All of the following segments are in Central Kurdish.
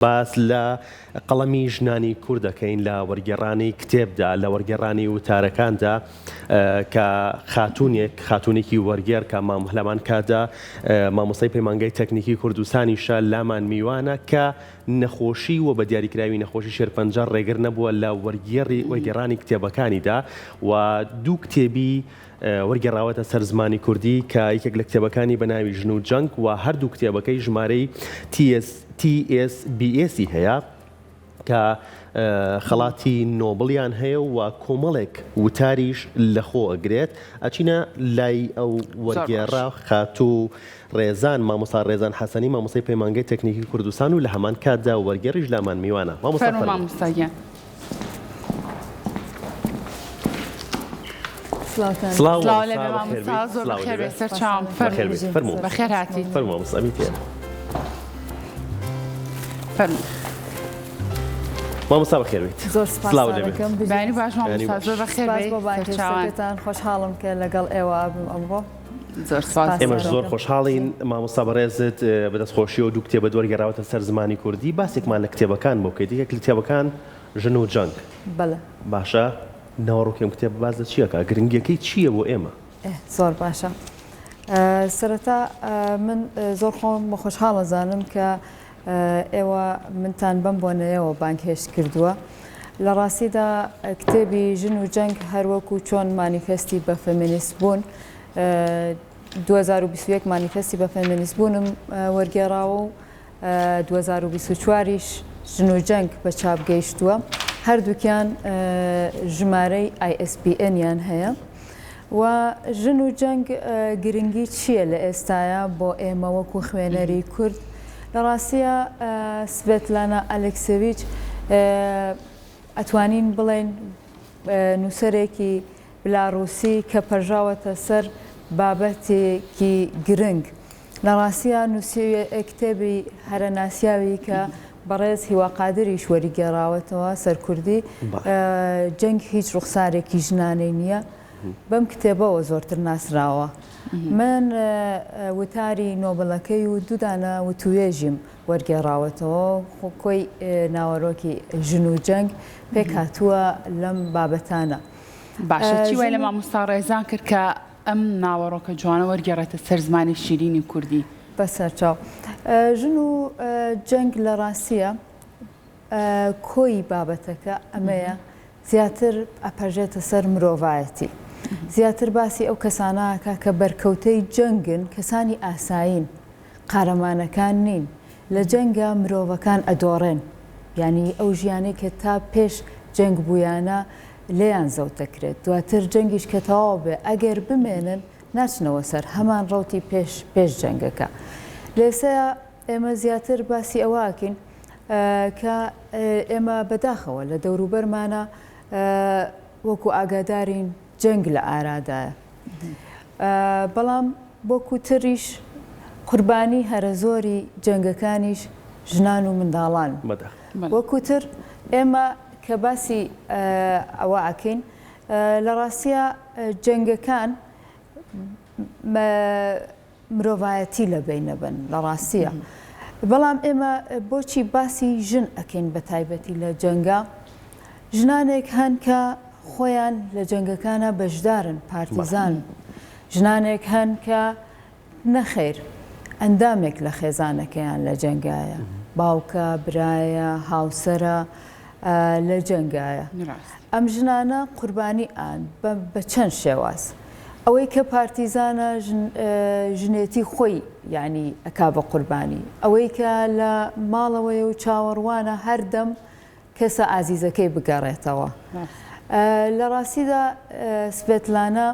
باس لە قەڵەمی ژنانی کوور دەکەین لە وەرگێڕانی کتێبدا لە وەرگێڕانی وتارەکاندا کە خاتونێکی وەرگێر کە لەمان کادا مامۆستای پەیمانگای تەکنیکی کوردستانیشە لامان میوانە کە نەخۆشی و بە دیاریکراوی نەخۆشی شێرپەنجە ڕێگر نەبووە لە وەرگێڕانی کتێبەکانیدا و دوو کتێبی وەرگێڕاوەتە سەر زمانی کوردی کە یەکێک لە کتێبەکانی بە ناوی ژن و جەنگ و هەردوو کتێبەکەی ژمارەی TSBS هەیە کە خەڵاتی نۆبڵیان هەیە و کۆمەڵێک وتاریش لەخۆ ئەگرێت ئەچینە لای ئەو وەرگێڕا خاتوو ڕێزان مامۆستا ڕێزان حەسەنی مامۆستای پەیمانگای تەکنیکی کوردستان و لە هەمان کاتدا وەرگێڕیش لامان میوانە. مامۆستاگیان سڵاو لە مامۆستا زۆر بەخێر بێ سەر چاوم بەخێر هاتی فەرموو مامۆستا میتێن مامۆستا بەخێر بیت. زۆر سپاس دەکەم بەینی باش مامۆستا زۆر بەخێر بێ سەر چاوان خۆشحاڵم کە لەگەڵ ئێوە بم ئەمڕۆ. زۆر سپاس. ئێمەش زۆر خۆشحاڵین مامۆستا بەڕێزت بەدەستخۆشی و دوو کتێبە وەرگێڕاوەتە سەر زمانی کوردی باسێکمان لە کتێبەکان بۆ بکەیت. یەک لە کتێبەکان ژن و جەنگ. بەڵێ. باشە ناوەڕۆکێم کتێب باز لە چیەکە گرنگیەکەی چییە بۆ ئێمە؟ زۆر باشە. سەرەتا من زۆر خۆم بە خۆشحاڵە زانم کە ئێوە منتان بەم بۆنەیەوە بانکهێشت کردووە. لە ڕاستیدا کتێبی ژن و جەنگ هەروەکو چۆن مانیفێستی بە فەمینیست بوون 2021 مانیفێستی بە فەمینیست بوونم وەرگێڕاوە و 2024ش ژن و جەنگ بە چاپ گەیشتووە. هەردووکیان ژمارەی ISBN یان هەیە و ژن و جەنگ گرنگی چییە لە ئێستاە بۆ ئێمە وەکو خوێنەری کورد؟ لە ڕاستیە سڤێتلانە ئەلێکسێڤیچ ئەتوانین بڵێن نووسەرێکی بلاڕووسی کە پەرژاوەتە سەر بابەتێکی گرنگ. لە ڕاستیە نووسێ کتێبی هەرەناسیاوی کە بەڕێز هیواقادریش وەریگێڕاوەتەوە سەرکوردی جەنگ هیچ ڕوخسارێکی ژنانەی نییە. بەم کتێبەوە زۆرتر ناسراوە. من وتاری نۆبڵەکەی و دوودانە وتوێژیم وەرگێڕاوەتەوە کۆی ناوەڕۆکی ژن و جەنگ پێک هاتووە لەم بابەتانە. باشە چی وای لە مامۆستا ڕێزان کرد کە ئەم ناوەڕۆکە جوانە وەرگێڕێتە سەر زمانی شیرینی کوردی؟ بەسەرچاو ژن و جەنگ لە ڕاستیە کۆی بابەتەکە ئەمەیە زیاتر ئەپەژێتە سەر مرۆڤایەتی. زیاتر باسی ئەو کەسانەکە کە بەرکەوتەی جەنگن کەسانی ئاسایین قارەمانەکان نین لە جەنگە مرۆڤەکان ئەدۆڕێن ینی ئەو ژیانەی کە تا پێش جەنگ بوویانە لێیان زەوتەکرێت دواتر جەنگیش کە تەواو بێ ئەگەر بمێنن ناچنەوە سەر هەمان ڕەوتی پێش جەنگەکە. لێسەیە ئێمە زیاتر باسی ئەوواکەین کە ئێمە بەداخەوە لە دەوروبەرمانە وەکو ئاگادارین جەنگ لە ئارادایە. بەڵام بۆکو تریش قوربانی هەرە زۆری جەنگەکانیش ژنان و منداڵان. وەکوتر ئێمە کە باسی ئەوە ئەکەین لە ڕاستیە جەنگەکان مرۆڤایەتی لە بینەبن لە ڕاستیە. بەڵام ئێمە بۆچی باسی ژن ئەکەین بە تایبەتی لە جەنگە؟ ژنانێک هەن کە خۆیان لە جەنگەکانە بەشدارن پارتیزان. ژنانێک هەن کە نەخێر ئەندامێک لە خێزانەکەیان لە جەنگایە باوکە برایە هاوسەرە لە جەنگایە. ئەم ژنانە قوربانی ئان بە چەند شێواز ئەوەی کە پارتیزانە ژنێتی خۆی ینی ئەکا بە قوربانی ئەوەی کە لە ماڵەوەی و چاوەڕوانە هەردەم کەسە ئازیزەکەی بگەڕێتەوە. لە ڕاستیدا سڤێتلانە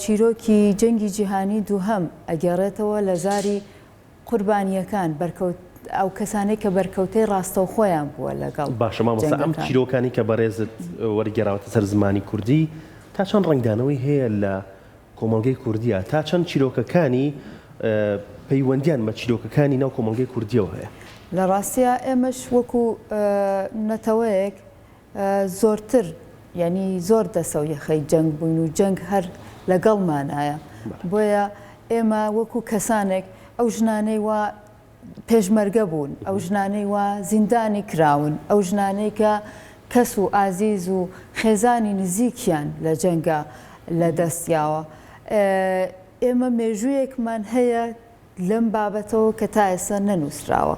چیرۆکی جەنگی جیهانی دووهەم ئەگەڕێتەوە لە زاری قوربانیەکان ئەو کەسانەی کە بەرکەوتەی ڕاستە و خۆیان بووە لەگەڵ. باشە مامۆستا ئەم چیرۆکانی کە بەڕێزت وەرگێڕاوەتە سەر زمانی کوردی تا چەند ڕنگدانەوەی هەیە لە کۆمەڵگەی کوردیە تا چەند چیرۆکەکانی پەیوەندیان بە چیرۆکەکانی ناو کۆمەڵگەی کوردیەوە هەیە؟ لە ڕاستیە ئێمەش وەکو نەتەوەیەک زۆرتر ینی زۆر دەسە و یەخەی جەنگ بووین و جەنگ هەر لەگەڵمانایە. بۆیە ئێمە وەکو کەسانێک ئەو ژنانەی وا پێشمەرگە بوون ئەو ژنانەی وا زیندانی کراون ئەو ژنانەی کە کەس و ئازیز و خێزانی نزیکیان لە جەنگە لە دەستیاوە ئێمە مێژوویەکمان هەیە لەم بابەتەوە کە تا ئێستا نەنووسراوە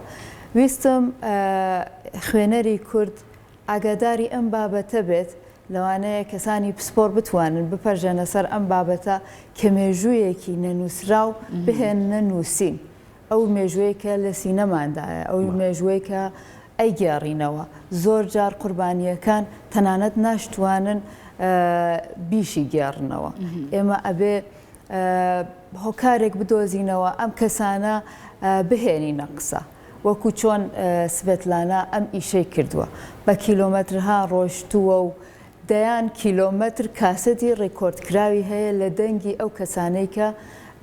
ویستم خوێنەری کورد ئاگاداری ئەم بابەتە بێت لەوانەیە کەسانی پسپۆر بتوانن بپەرژێنە سەر ئەم بابەتە کە مێژوویەکی نەنووسراو بهێنە نووسین ئەو مێژوەیەکە لە سینەماندایە ئەو مێژوەی کە ئەیگێڕینەوە زۆر جار قوربانیەکان تەنانەت ناشتوانن بیشی گێڕنەوە ئێمە ئەبێ هۆکارێک بدۆزینەوە ئەم کەسانە بهێنینە قسە وەکو چۆن سڤێتلانە ئەم ئیشەی کردووە بە کیلۆمەترها ڕۆشتووە و دەیان کیلۆمەتر کاسەتی ڕێکۆردکراوی هەیە لە دەنگی ئەو کەسانەی کە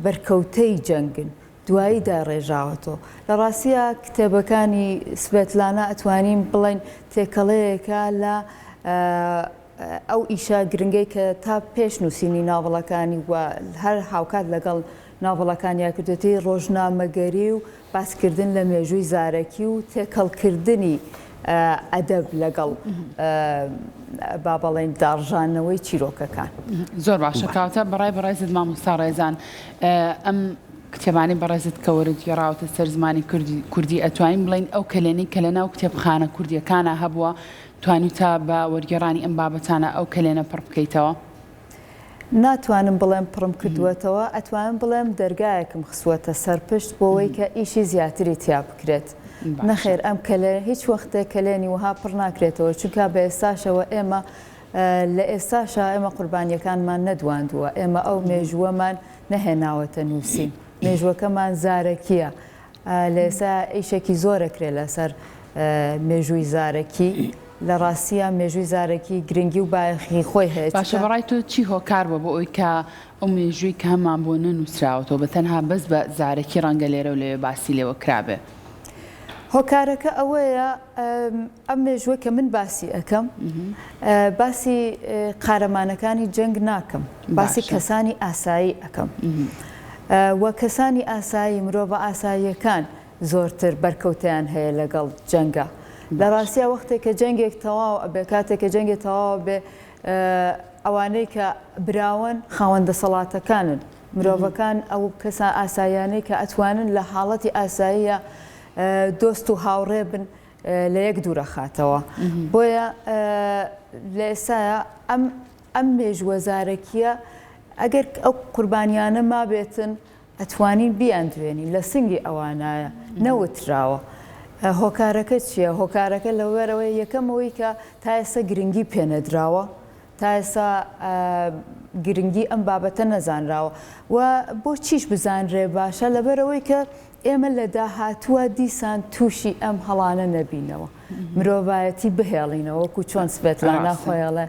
بەرکەوتەی جەنگن دواییدا ڕێژاوەتەوە لە ڕاستیە کتێبەکانی سڤێتلانە ئەتوانین بڵین تێکەڵەیەکە لە ئەو ئیشە گرنگەی کە تا پێش نووسینی ناوڵەکانی و هەر هاوکات لەگەڵ ناوڵەکانیا کردوێتی ڕۆژنامەگەری و باسکردن لە مێژووی زارەکی و تێکەڵکردنی ئەدەب لەگەڵ با بەڵێن داڕژانەوەی چیرۆکەکان زۆر باشە کاوتە بەڕای بەڕێزت مامۆستا ڕێزان ئەم کتێبانی بەڕێزت کە وەرگێڕاوەتە سەر زمانی کوردی ئەتوانین بڵین ئەو کلێنەی کە لەناو کتێبخانە کوردیەکانە هەبووە توانیتە بە وەرگێڕانی ئەم بابەتانە ئەو کلێنە پڕ بکەیتەوە؟ ناتوانم بڵێم پڕم کردووەتەوە ئەتوانم بڵێم دەرگایەکم خسووەتە سەرپشت بۆەوەی کە ئیشی زیاتری تیا بکرێت نەخێر ئەم کەلێ هیچ وەختێ کلێنی وها پڕ ناکرێتەوە چونکە بە ئێستاشەوە ئێمە لە ئێستاشە ئێمە قوربانیەکانمان نەدواندووە ئێمە ئەو مێژووەمان نەهێناوەتە نووسین مێژوەکەمان زارەکیە لە ئێستا ئیشێکی زۆرەکرێت لەسەر مێژووی زارەکی لە ڕاستیە مێژووی زارەکی گرنگی و باەخی خۆی هەیە باشە بەڕای تۆ چی هۆکار بە بۆ ئەوی کە ئەو مێژووی کە هەمان بۆ نەنووسراوەتەوە بە تەنها بەس بە زارەکی ڕەنگە لێرە و لەوێ باسی لێوە کرابێ هۆکارەکە ئەوەیە ئەم مێژووە کە من باسی ئەەکەم باسی قارەمانەکانی جەنگ ناکەم باسی کەسانی ئاسایی ئەەکەم وە کەسانی ئاسایی مرۆڤ ئاساییەکان زۆرتر بەرکەوتیان هەیە لەگەڵ جەنگە لە ڕاستیە وەختێک کە جەنگێک تەواو ئەبێ کاتێک کە جەنگێک تەواو بێ ئەوانەی کە براون خاوەندە سەڵاتەکانن مرۆڤەکان ئەو کەسان ئاساییانەی کە ئەتوانن لە حاڵەتی ئاساییە دۆست و هاوڕێ بن لە یەک دوورە خاتەوە بۆیە لە ئێستایە ئەم مێژوە زارەکیە ئەگەر ئەو قوربانیانە مابێتن ئەتوانین بیان دوێنین لە سنگی ئەوانایە نەوتراوە هۆکارەکە چییە؟ هۆکارەکە لەوەرەوەی یەکەمەوەی کە تا ئێستا گرنگی پێنەدراوە تا ئێستا گرنگی ئەم بابەتە نەزانراوە و بۆ چیش بزانرێ باشە لەبەرەوەی کە ئێمە لە داهاتووە دیسان تووشی ئەم هەڵانە نەبینەوە مرۆڤایەتی بهێڵینەوە وەکو چۆن سڤێتلانە خۆیڵێ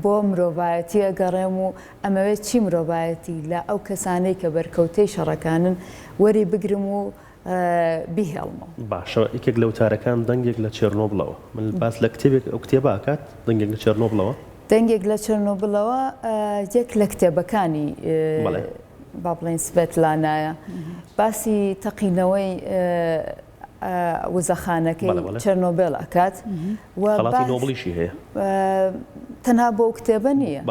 بۆ مرۆڤایەتی ئەگەڕێم و ئەمەوێت چی مرۆڤایەتی لە ئەو کەسانەی کە بەرکەوتەی شەڕەکانن وەری بگرم و بیهێڵمەوە باشە یەکێک لە وتارەکان دەنگێک لە چێرنۆبڵەوە من باس لە کتێبێک ئەو کتێبە ئاکات دەنگێک لە چێرنۆبڵەوە دەنگێک لە چێرنۆبڵەوە یەک لە کتێبەکانی با بڵێن سڤێتلانایە باسی تەقینەوەی وزەخانەکەی چێرنۆبێڵ ئەکات خەڵاتی نۆبڵیشی هەیە تەنها بۆ کتێبە نییە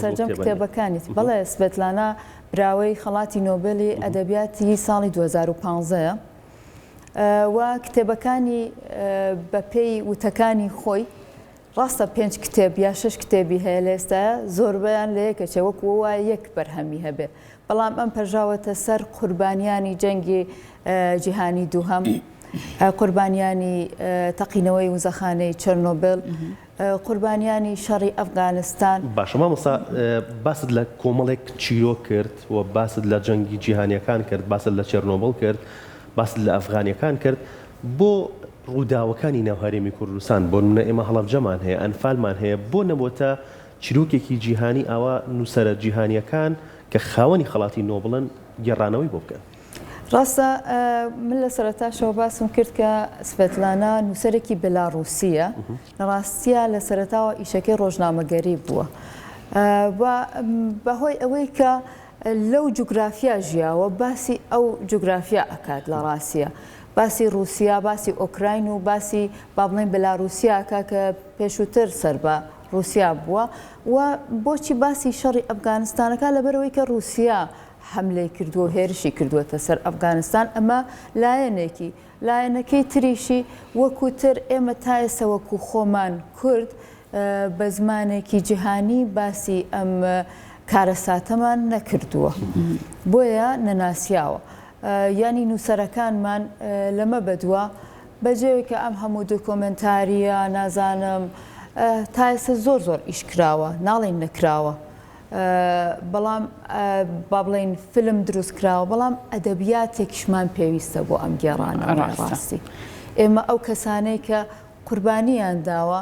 سەرجەم کتێبەکانی بەڵێ سڤێتلانە براوەی خەڵاتی نۆبێلی ئەدەبیاتی ساڵی 2015ە و کتێبەکانی بە پێی وتەکانی خۆی ڕاستە 5 کتێب یا 6 کتێبی هەیە لە ئێستاە زۆربیان لە یەکەچێ وەکو وایە یەک بەرهەمی هەبێ بەڵام ئەم پەژاوەتە سەر قوربانیانی جەنگی جیهانی دووهەم قوربانیانی تەقینەوەی وزەخانەی چێرنۆبێڵ قوربانیانی شەڕی ئەفغانستان باشە مامۆستا باست لە کۆمەڵێک چیرۆ کرد و باست لە جەنگی جیهانیەکان کرد باست لە چێرنۆبڵ کرد باست لە ئەفغانیەکان کرد بۆ ڕووداوەکانی ناوهەرێمی کوردستان بۆ نمونە ئێمە هەڵەبجەمان هەیە ئەنفالمان هەیە بۆ نەبووتە چیرۆکێکی جیهانی ئاوا نووسەرە جیهانیەکان کە خاوەنی خەڵاتی نۆبڵن گێڕانەوەی بۆ بکەن ڕاستە من لە سەرەتاشەوە باسم کرد کە سڤێتلانە نووسەرێکی بێلاڕووسیە لە ڕاستیە لە سەرەتاوە ئیشەکەی ڕۆژنامەگەری بووە بەهۆی ئەوەی کە لەو جوگرافیا ژیاوە باسی ئەو جوگرافیا ئەکات لە ڕاستیە باسی رووسیا باسی ئۆکراین و باسی با بڵێن بەلارووسیاکە کە پێشووتر سەر بە رووسیا بووە و بۆچی باسی شەڕی ئەفغانستانەکە لەبەرەوەی کە رووسیا حملەی کردووە و هێرشی کردووەتە سەر ئەفغانستان ئەمە لایەنەکەی تریشی وەکوتر ئێمە تا ئێستا وەکو خۆمان کورد بە زمانێکی جیهانی باسی ئەم کارەساتەمان نەکردووە بۆیە نەناسیاوە ینی نووسەرەکانمان لەمە بەدووە بەجێوی کە ئەم هەموو دۆکۆمنتاریە نازانم تا ئێستا زۆر ئیشکراوە ناڵێن نەکراوە بەڵام با بڵێن فلم دروست کراوە بەڵام ئەدەبیاتێکیشمان پێویستە بۆ ئەم گێڕانەوە ڕاستی ئێمە ئەو کەسانەی کە قوربانیان داوە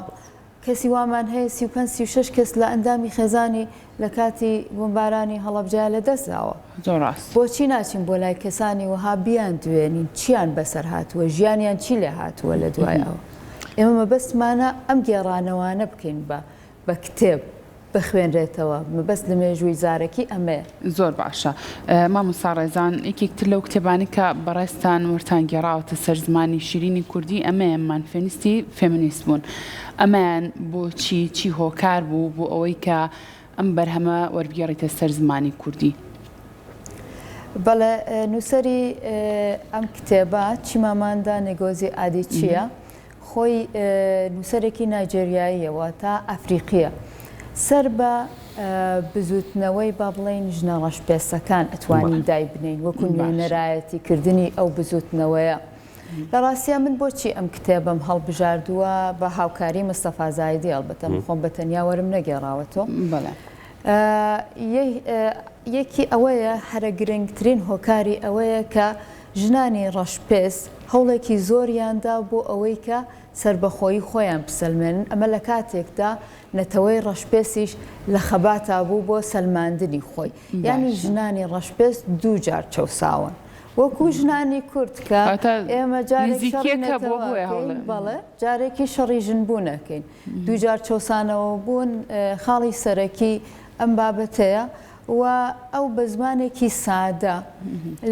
کەسی وامان هەیە 35-36 کەس لە ئەندامی خێزانی لە کاتی بۆمبارانی هەڵەبجە لە دەستداوە بۆچی ناچین بۆ لای کەسانی وەها بیان دوێنین چیان بەسەر هاتووە ژیانیان چی لێ هاتووە لە دوایەوە ئێمە مەبەستمانە ئەم گێڕانەوانە بکەین بە کتێب بخوێنرێتەوە مەبەست لە مێژووی زارێکی ئەمەیە زۆر باشە مامۆستا ڕێزان یەکێکتر لەو کتێبانی کە بەڕێستان وەرتان گێڕاوەتە سەر زمانی شیرینی کوردی ئەمەیەمان فێنیستی فێمینیست بوون ئەمەیان بۆچی چی هۆکار بوو بۆ ئەوەی کە ئەم بەرهەمە وەربگێڕیتە سەر زمانی کوردی بەڵێ نووسەری ئەم کتێبە چیماماندا نێگۆزی ئادی چییە خۆی نووسەرێکی نایجێریاییەوە تا ئەفریقیە سەر بە بزوتنەوەی با بڵێن ژنە ڕەشپێسەکان ئەتوانی دای بنین وەکو نوێنەرایەتی کردنی ئەو بزوتنەوەیە لە ڕاستیە من بۆچی ئەم کتێبم هەڵبژاردووە بە هاوکاری مستەفا زایدی هەڵبەتە خۆم بە تەنیا وەرم نەگێڕاوەتەوە یەکی ئەوەیە هەرە گرنگترین هۆکاری ئەوەیە کە ژنانی ڕەشپێس هەوڵێکی زۆریاندا بۆ ئەوەی کە سربەخۆیی خۆیان بسەلمێنن ئەمە لە کاتێکدا نەتەوەی ڕەشپێسیش لە خەباتا بوو بۆ سەلماندنی خۆی یعنی ژنانی ڕەشپێس دوو جار چەساون وەکو ژنانی کورد کە ئێمە بەڵێ جارێکی شەڕی ژنبوونەکەین دوو جار چەسانەوە بوون خاڵی سەرەکی ئەم بابەتەیە و ئەو بە زمانێکی سادە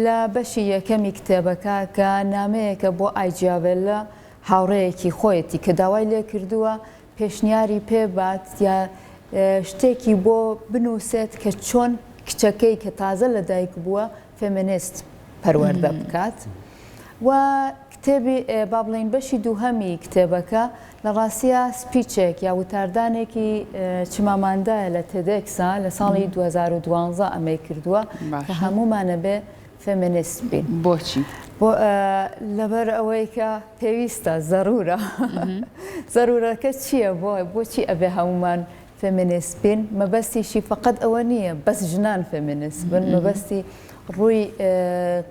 لە بەشی یەکەمی کتێبەکە کە نامەیەکە بۆ ئایجیاڤێلە هاوڕەیەکی خۆیەتی کە داوای لێ کردووە پێشنیاری پێبات یا شتێکی بۆ بنووسێت کە چۆن کچەکەی کە تازە لەدایک بووە فێمینیست پەروەردە بکات و کتێبی با بڵێن بەشی دووهەمی کتێبەکە لە ڕاستیە سپیچێک یا وتاردانێکی چماماندایە لە تێدێکسا لە ساڵی 2012 ئەمەی کردووە کە هەمومانە بێ فێمینیست بین بۆچی؟ لەبەر ئەوەی کە پێویستە زەرورەکە چییە بۆچی ئەبێ هەمومان فێمینیست بین مەبەستیشی فقط ئەوە نییە بەس ژنان فێمینیست بن مەبەستی ڕووی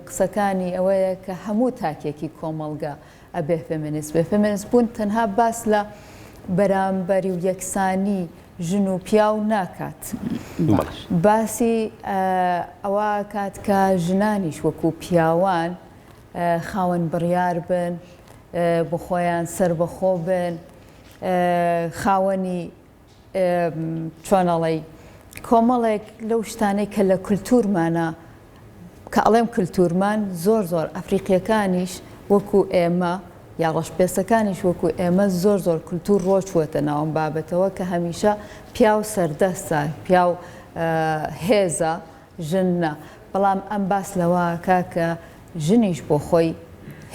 قسەکانی ئەوەیە کە هەموو تاکێکی کۆمەڵگا ئەبێ فێمینیست بێ فێمینیست بوون تەنها باس لە بەرامبەری و یەکسانی ژن و پیاو ناکات باسی ئەوە کات کە ژنانیش وەکو پیاوان خاوەن بڕیار بن بۆ خۆیان سربەخۆ بن خاوەنی چۆنەڵی کۆمەڵێک لەو شتانەی کە لە کولتورمانە کە ئەڵێم کولتورمان زۆر ئەفریقیەکانیش وەکو ئێمە یا ڕەشپێسەکانیش وەکو ئێمە زۆر کولتور ڕۆچوەتە ناوم بابەتەوە کە هەمیشە پیا و سەردەستە پیا و هێزە ژنە بەڵام ئەم باس لەوە کاکە ژنیش بۆ خۆی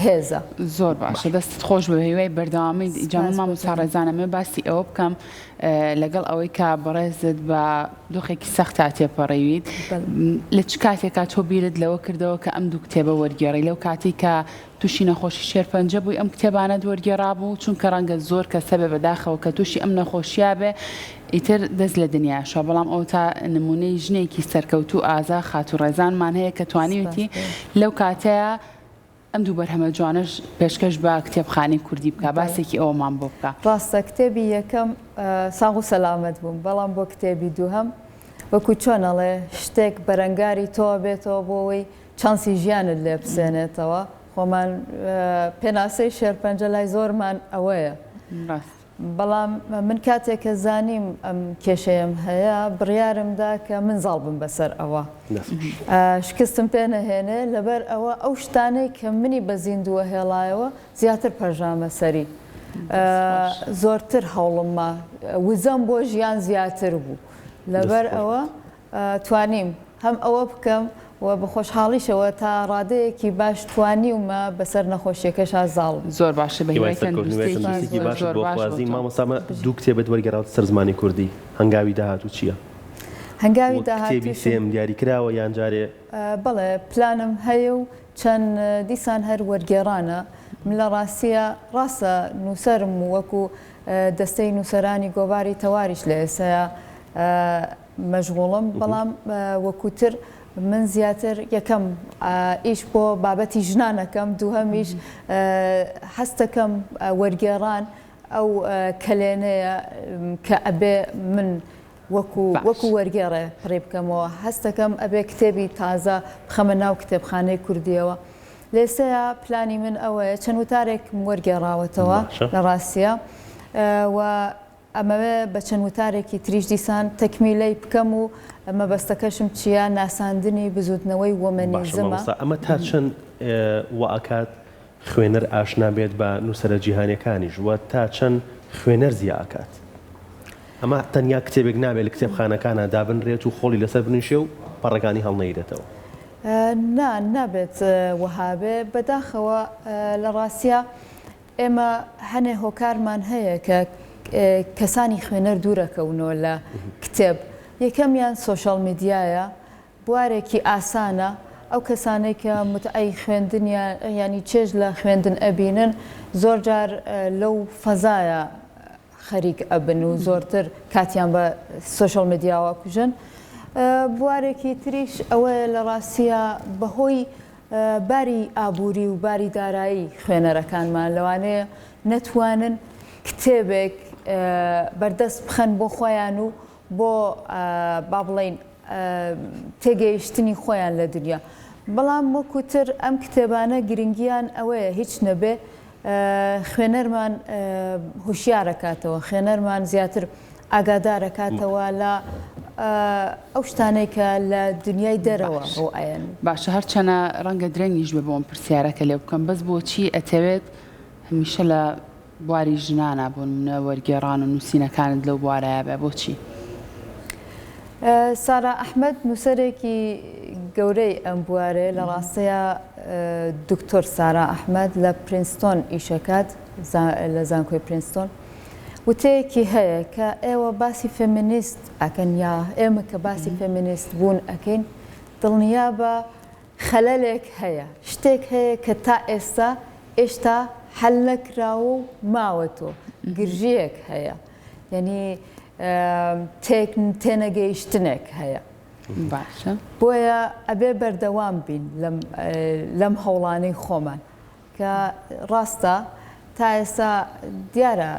هێزە زۆر باشە دەستت خۆش بە هێوای بەردەوامی جامان مامۆستا ڕێزانەمە باسی ئەوە بکەم لەگەڵ ئەوەی کا بەڕێزت بە دۆخێکی سەختا تێپەڕێویت لە چ کاتێکا تۆ بیرت لەوە کردەوە کە ئەم دوو کتێبە وەرگێڕی لەو کاتی کە تووشی نەخۆشی شێرپەنجە بووی ئەم کتێبانە وەرگێڕا بوو چونکە ڕەنگە زۆر کەسە بێ بەداخەوە کە تووشی ئەم نەخۆشییا بێ ئیتر دەست لە دنیاشە بەڵام ئەو تا نمونەی ژنێکی سەرکەوتوو ئازا خاتوو ڕێزانمان هەیە کە توانیوتی لەو کاتەیە ئەم دوو بەرهەمە جوانش پێشکەش بە کتێبخانەی کوردی بکە باسێکی ئەوەمان بۆ بکە ڕاستە کتێبی یەکەم ساغ و سەلامەت بووم بەڵام بۆ کتێبی دووهەم وەکو چۆنەڵێ شتێک بەرەنگاری تۆ بێتەوە بۆەوەی چانسی ژیانت لێ بسێنێتەوە خۆمان پێناسەی شێرپەنجە لای زۆرمان ئەوەیە بەڵام من کاتێک کە زانیم ئەم کێشەیەم هەیە بڕیارمدا کە منزاڵ بم بەسەر ئەوە شکستم پێ نەهێنێ لەبەر ئەوە ئەو شتانەی کە منی بە زیندووە هێڵایەوە زیاتر پەژامە سەری زۆرتر هەوڵممە وزەم بۆ ژیان زیاتر بوو لەبەر ئەوە توانیم هەم ئەوە بکەم و بە خۆشحاڵیشەوە تا ڕادەیەکی باش توانیومە بەسەر نەخۆشیەکەشا زاڵ زۆر باشە بەهێوەیەکی باش بۆ خوازی مامۆستامە دوو کتێبت وەرگێڕاوە سەر زمانی کوردی هەنگاوی داهاتوو چییە؟ هەنگاوی داهاتوو کتێبی سێم دیاری کراوە یان جارێ بەڵێ پلانم هەیە و چەند دیسان هەر وەرگێڕانە من لە ڕاستیە ڕاستە نووسەرم و وەکو دەستەی نووسەرانی گۆباری تەواریش لە ئێسەیە مەشغوڵم بەڵام وەکوتر من زیاتر یەکەم ئیش بۆ بابەتی ژنانەکەم دووهەمیش هەستەکەم وەرگێڕان ئەو کەلێنەیە کە ئەبێ من وەکو وەرگێڕێ پڕێ بکەمەوە هەستەکەم ئەبێ کتێبی تازە بخەمە ناو کتێبخانەی کوردیەوە لێسەیە پلانی من ئەوەیە چەند وتارێکم وەرگێڕاوەتەوە لە ڕاستیە و ئەمەوێ بە چەند وتارێکی تریش دیسان تەکمیلەی بکەم و مەبەستەکەشم چییە ناساندنی بزوتنەوەی وەمەنیزمە ئەمە تا چەند وەکات خوێنەر ئاشنا بێت بە نووسەرە جیهانیەکانیش وە تا چەند خوێنەر زیاکات ئەمە تەنیا کتێبێک نابێت لە کتێبخانەکانە دابنرێت و خۆڵی لەسەر بنیشێ و پەڕەکانی هەڵنەیرێتەوە نابێت وەهابێ بەداخەوە لە ڕاستیە ئێمە هەنێ هۆکارمان هەیە کە کەسانی خوێنەر دوورەکەونەوە لە کتێب یەکەمیان سۆشەڵ میدیایە بوارێکی ئاسانە ئەو کەسانەی کە متعی خوێندنیان ینی چێژ لە خوێندن ئەبینن زۆر جار لەو فەزایە خەریک ئەبن و زۆرتر کاتیان بە سۆشەڵ میدیاوە کوژن بوارێکی تریش ئەوەیە لە ڕاستیە بەهۆی باری ئابووری و باری دارایی خوێنەرەکانمان لەوانەیە نەتوانن کتێبێک بەردەست بخەن بۆ خۆیان و بۆ با بڵێن تێگەیشتنی خۆیان لە دنیا بەڵام وەکوتر ئەم کتێبانە گرنگیان ئەوەیە هیچ نەبێ خوێنەرمان هوشیارەکاتەوە خوێنەرمان زیاتر ئاگادارەکاتەوە لە ئەو شتانەی کە لە دنیای دەرەوە بۆ ئاەن باشە هەرچەنە ڕەنگە درەنگیش بە بۆم پرسیارەکە لێ بکەم بەس بۆچی ئەتەوێت هەمیشە لە بواری ژنانە بوون منە وەرگێڕان و نووسینەکانت لەو بوارەیە بێ بۆچی؟ سارا ئەحمەد نووسەرێکی گەورەی ئەم بوارێ لە ڕاستەیە دکتۆر سارا ئەحمەد لە پرینستۆن ئیشەکات لە زانکۆی پرینستۆن وتەیەکی هەیە کە ئێوە باسی فێمینیست ئەکەن یا ئێمە کە باسی فێمینیست بوون ئەکەین دڵنیا بە خەلەلێک هەیە شتێک هەیە کە تا ئێستا حەل نەکراوە و ماوەتەوە گرژەیەک هەیە یعنی تێنەگەیشتنێک هەیە باشە بۆیە ئەبێ بەردەوام بین لەم هەوڵانەی خۆمان کە ڕاستە تا ئێستا دیارە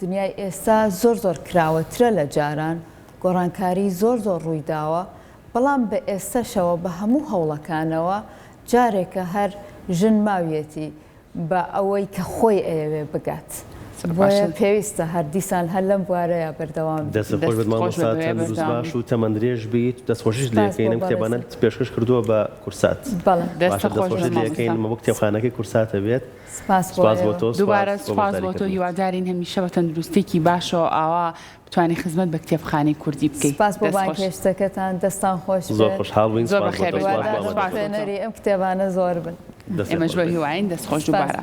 دنیای ئێستا زۆر کراوەترە لە جاران گۆڕانکاری زۆر ڕوویداوە بەڵام بە ئێستاشەوە بە هەموو هەوڵەکانەوە جارێکە هەر ژن ماویەتی بە ئەوەی کە خۆی ئەوێ بگات پێویستە هەر دیسان هەر لەم بوارەیە بەردەوام دەستخۆش بێت مامۆستا چەند باش و تەمەندرێژ بیت دەستخۆشیش لەکەینم کتێبانە پێشکەش کردووە بە کورسات دەستخۆش لەکەین مە بۆ کتێبخانەکەی کورساتە بێت سپاس بۆ تۆ دووبارە سپاس بۆ تۆ هیوادارین هەمیشە بە تەندروستێکی باشەوە ئاوا بتوانانی خزمەت بە کتێبخانەی کوردی بکەیت سپاس بۆ بانکێشتەکەتان دەستان خۆش زۆر خۆشحاڵ بووین خوێنەری ئەم کتێبانە زۆر بن ئێمەش بە هیواین دەستخۆش دووبارە